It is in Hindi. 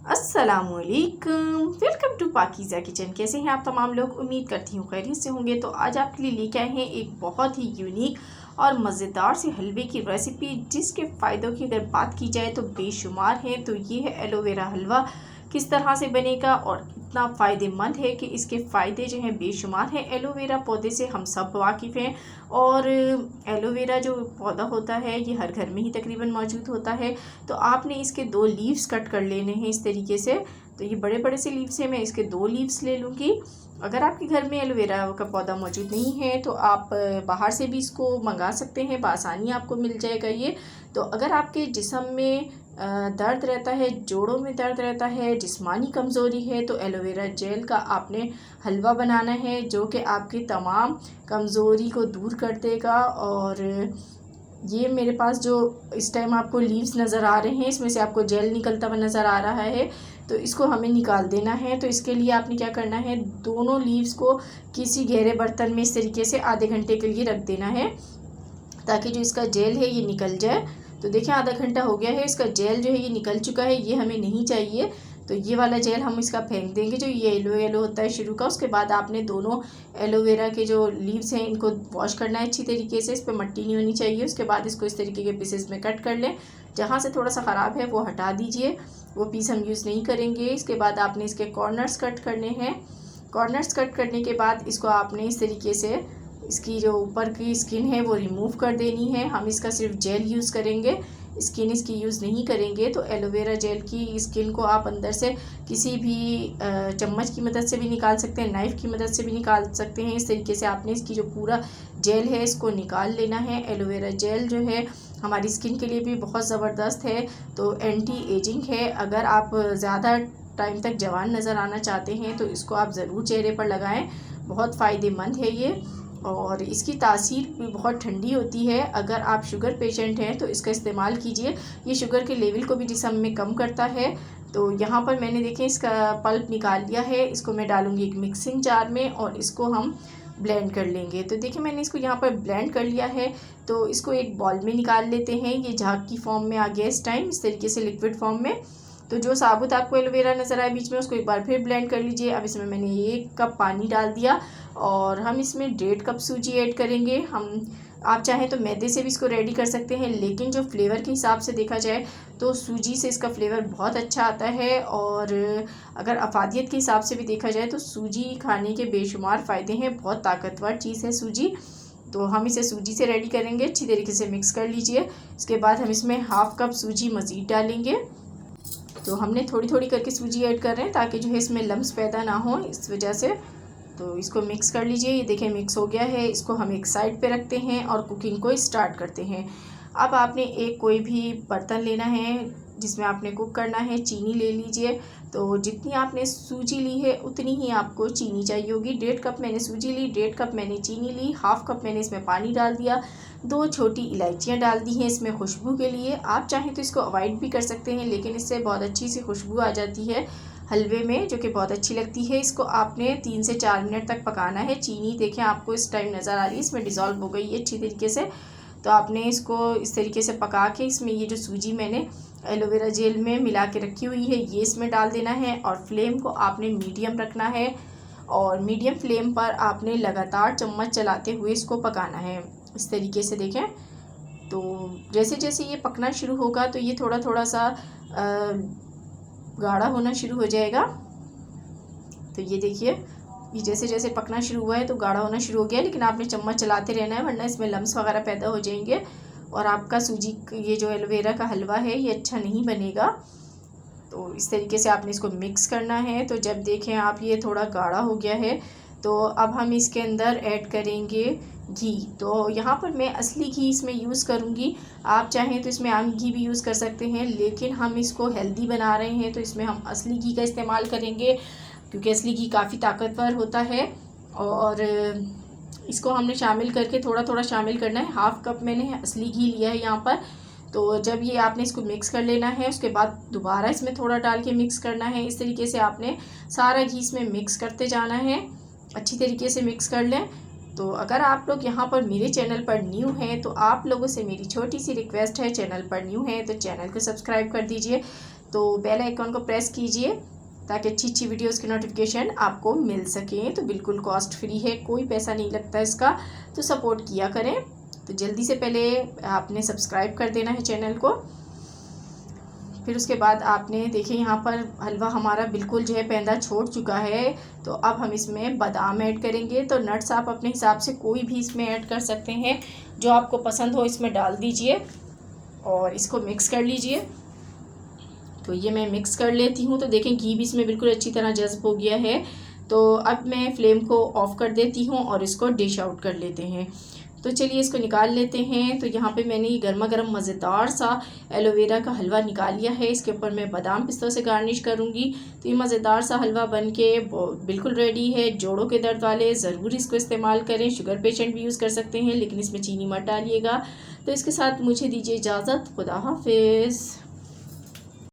अस्सलामुअलैकुम, वेलकम टू पाकीज़ा किचन। कैसे हैं आप तमाम लोग? उम्मीद करती हूँ खैरियत से होंगे। तो आज आपके लिए लेके आए हैं एक बहुत ही यूनिक और मज़ेदार से हलवे की रेसिपी, जिसके फ़ायदों की अगर बात की जाए तो बेशुमार है। तो ये है एलोवेरा हलवा। किस तरह से बनेगा और इतना फ़ायदेमंद है कि इसके फ़ायदे जो हैं बेशुमार हैं। एलोवेरा पौधे से हम सब वाकिफ़ हैं और एलोवेरा जो पौधा होता है ये हर घर में ही तकरीबन मौजूद होता है। तो आपने इसके 2 लीव्स कट कर लेने हैं इस तरीके से। तो ये बड़े बड़े से लीव्स हैं, मैं इसके 2 लीव्स ले लूँगी। अगर आपके घर में एलोवेरा का पौधा मौजूद नहीं है तो आप बाहर से भी इसको मंगा सकते हैं, बआसानी आपको मिल जाएगा ये। तो अगर आपके जिस्म में दर्द रहता है, जोड़ों में दर्द रहता है, जिस्मानी कमज़ोरी है, तो एलोवेरा जेल का आपने हलवा बनाना है, जो कि आपकी तमाम कमज़ोरी को दूर कर देगा। और ये मेरे पास जो इस टाइम आपको लीव्स नज़र आ रहे हैं, इसमें से आपको जेल निकलता हुआ नज़र आ रहा है, तो इसको हमें निकाल देना है। तो इसके लिए आपने क्या करना है, दोनों लीव्स को किसी गहरे बर्तन में इस तरीके से आधे घंटे के लिए रख देना है, ताकि जो इसका जेल है ये निकल जाए। तो देखिए आधा घंटा हो गया है, इसका जेल जो है ये निकल चुका है, ये हमें नहीं चाहिए। तो ये वाला जेल हम इसका फेंक देंगे, जो ये येलो येलो होता है शुरू का। उसके बाद आपने दोनों एलोवेरा के जो लीव्स हैं इनको वॉश करना है अच्छी तरीके से, इस पर मट्टी नहीं होनी चाहिए। उसके बाद इसको इस तरीके के पीसेस में कट कर लें, जहाँ से थोड़ा सा ख़राब है वो हटा दीजिए, वो पीस हम यूज़ नहीं करेंगे। इसके बाद आपने इसके कॉर्नर्स कट करने हैं। कॉर्नर्स कट करने के बाद इसको आपने इस तरीके से इसकी जो ऊपर की स्किन है वो रिमूव कर देनी है। हम इसका सिर्फ जेल यूज़ करेंगे, स्किन इसकी यूज़ नहीं करेंगे। तो एलोवेरा जेल की स्किन को आप अंदर से किसी भी चम्मच की मदद से भी निकाल सकते हैं, नाइफ़ की मदद से भी निकाल सकते हैं। इस तरीके से आपने इसकी जो पूरा जेल है इसको निकाल लेना है। एलोवेरा जेल जो है हमारी स्किन के लिए भी बहुत ज़बरदस्त है, तो एंटी एजिंग है। अगर आप ज़्यादा टाइम तक जवान नज़र आना चाहते हैं तो इसको आप ज़रूर चेहरे पर लगाएं, बहुत फ़ायदेमंद है ये। और इसकी तासीर भी बहुत ठंडी होती है। अगर आप शुगर पेशेंट हैं तो इसका इस्तेमाल कीजिए, ये शुगर के लेवल को भी जिस्म में कम करता है। तो यहाँ पर मैंने देखें इसका पल्प निकाल लिया है, इसको मैं डालूँगी एक मिक्सिंग जार में और इसको हम ब्लेंड कर लेंगे। तो देखिए मैंने इसको यहाँ पर ब्लेंड कर लिया है। तो इसको एक बॉल में निकाल लेते हैं, ये झाग की फॉर्म में आ गया इस टाइम, इस तरीके से लिक्विड फॉर्म में। तो जो साबुत आपको एलोवेरा नज़र आए बीच में, उसको एक बार फिर ब्लेंड कर लीजिए। अब इसमें मैंने 1 कप पानी डाल दिया और हम इसमें 1.5 कप सूजी ऐड करेंगे। आप चाहें तो मैदे से भी इसको रेडी कर सकते हैं, लेकिन जो फ्लेवर के हिसाब से देखा जाए तो सूजी से इसका फ्लेवर बहुत अच्छा आता है। और अगर अफादियत के हिसाब से भी देखा जाए तो सूजी खाने के बेशुमार फ़ायदे हैं, बहुत ताकतवर चीज़ है सूजी। तो हम इसे सूजी से रेडी करेंगे, अच्छी तरीके से मिक्स कर लीजिए। इसके बाद हम इसमें 1/2 कप सूजी मज़ीद डालेंगे। तो हमने थोड़ी थोड़ी करके सूजी ऐड कर रहे हैं ताकि जो है इसमें लम्स पैदा ना हो, इस वजह से। तो इसको मिक्स कर लीजिए, ये देखें मिक्स हो गया है। इसको हम एक साइड पे रखते हैं और कुकिंग को स्टार्ट करते हैं। अब आपने एक कोई भी बर्तन लेना है जिसमें आपने कुक करना है। चीनी ले लीजिए, तो जितनी आपने सूजी ली है उतनी ही आपको चीनी चाहिए होगी। 1.5 कप मैंने सूजी ली, 1.5 कप मैंने चीनी ली, 1/2 कप मैंने इसमें पानी डाल दिया, 2 छोटी इलायचियाँ डाल दी हैं इसमें खुशबू के लिए। आप चाहें तो इसको अवॉइड भी कर सकते हैं, लेकिन इससे बहुत अच्छी सी खुशबू आ जाती है हलवे में, जो कि बहुत अच्छी लगती है। इसको आपने 3 से 4 मिनट तक पकाना है। चीनी देखें आपको इस टाइम नज़र आ रही है, इसमें डिज़ोल्व हो गई है अच्छी तरीके से। तो आपने इसको इस तरीके से पका के इसमें ये जो सूजी मैंने एलोवेरा जेल में मिला के रखी हुई है ये इसमें डाल देना है। और फ्लेम को आपने मीडियम रखना है और मीडियम फ्लेम पर आपने लगातार चम्मच चलाते हुए इसको पकाना है, इस तरीके से देखें। तो जैसे जैसे ये पकना शुरू होगा तो ये थोड़ा थोड़ा सा गाढ़ा होना शुरू हो जाएगा। तो ये देखिए, ये जैसे जैसे पकना शुरू हुआ है तो गाढ़ा होना शुरू हो गया, लेकिन आपने चम्मच चलाते रहना है, वरना इसमें लम्स वगैरह पैदा हो जाएंगे और आपका सूजी ये जो एलोवेरा का हलवा है ये अच्छा नहीं बनेगा। तो इस तरीके से आपने इसको मिक्स करना है। तो जब देखें आप ये थोड़ा गाढ़ा हो गया है तो अब हम इसके अंदर ऐड करेंगे घी। तो यहाँ पर मैं असली घी इसमें यूज़ करूँगी, आप चाहें तो इसमें आम घी भी यूज़ कर सकते हैं, लेकिन हम इसको हेल्दी बना रहे हैं तो इसमें हम असली घी का इस्तेमाल करेंगे, क्योंकि असली घी काफ़ी ताकतवर होता है। और इसको हमने शामिल करके थोड़ा थोड़ा शामिल करना है। 1/2 कप मैंने असली घी लिया है यहाँ पर। तो जब ये आपने इसको मिक्स कर लेना है, उसके बाद दोबारा इसमें थोड़ा डाल के मिक्स करना है। इस तरीके से आपने सारा घी इसमें मिक्स करते जाना है, अच्छी तरीके से मिक्स कर लें। तो अगर आप लोग यहाँ पर मेरे चैनल पर न्यू हैं तो आप लोगों से मेरी छोटी सी रिक्वेस्ट है, चैनल पर न्यू है तो चैनल को सब्सक्राइब कर दीजिए, तो बेल आइकॉन को प्रेस कीजिए ताकि अच्छी अच्छी वीडियोस की नोटिफिकेशन आपको मिल सके। तो बिल्कुल कॉस्ट फ्री है, कोई पैसा नहीं लगता इसका, तो सपोर्ट किया करें। तो जल्दी से पहले आपने सब्सक्राइब कर देना है चैनल को। फिर उसके बाद आपने देखिए यहाँ पर हलवा हमारा बिल्कुल जो है पैंदा छोड़ चुका है। तो अब हम इसमें बादाम ऐड करेंगे। तो नट्स आप अपने हिसाब से कोई भी इसमें ऐड कर सकते हैं, जो आपको पसंद हो इसमें डाल दीजिए और इसको मिक्स कर लीजिए। तो ये मैं मिक्स कर लेती हूँ। तो देखें घी भी इसमें बिल्कुल अच्छी तरह जज़्ब हो गया है। तो अब मैं फ्लेम को ऑफ़ कर देती हूँ और इसको डिश आउट कर लेते हैं। तो चलिए इसको निकाल लेते हैं। तो यहाँ पे मैंने ये गर्मा गर्म मज़ेदार सा एलोवेरा का हलवा निकाल लिया है। इसके ऊपर मैं बादाम पिस्तों से गार्निश करूँगी। तो ये मज़ेदार सा हलवा बन के बिल्कुल रेडी है। जोड़ों के दर्द वाले ज़रूर इसको इस्तेमाल करें। शुगर पेशेंट भी यूज़ कर सकते हैं, लेकिन इसमें चीनी मत डालिएगा। तो इसके साथ मुझे दीजिए इजाज़त। खुदा हाफिज़।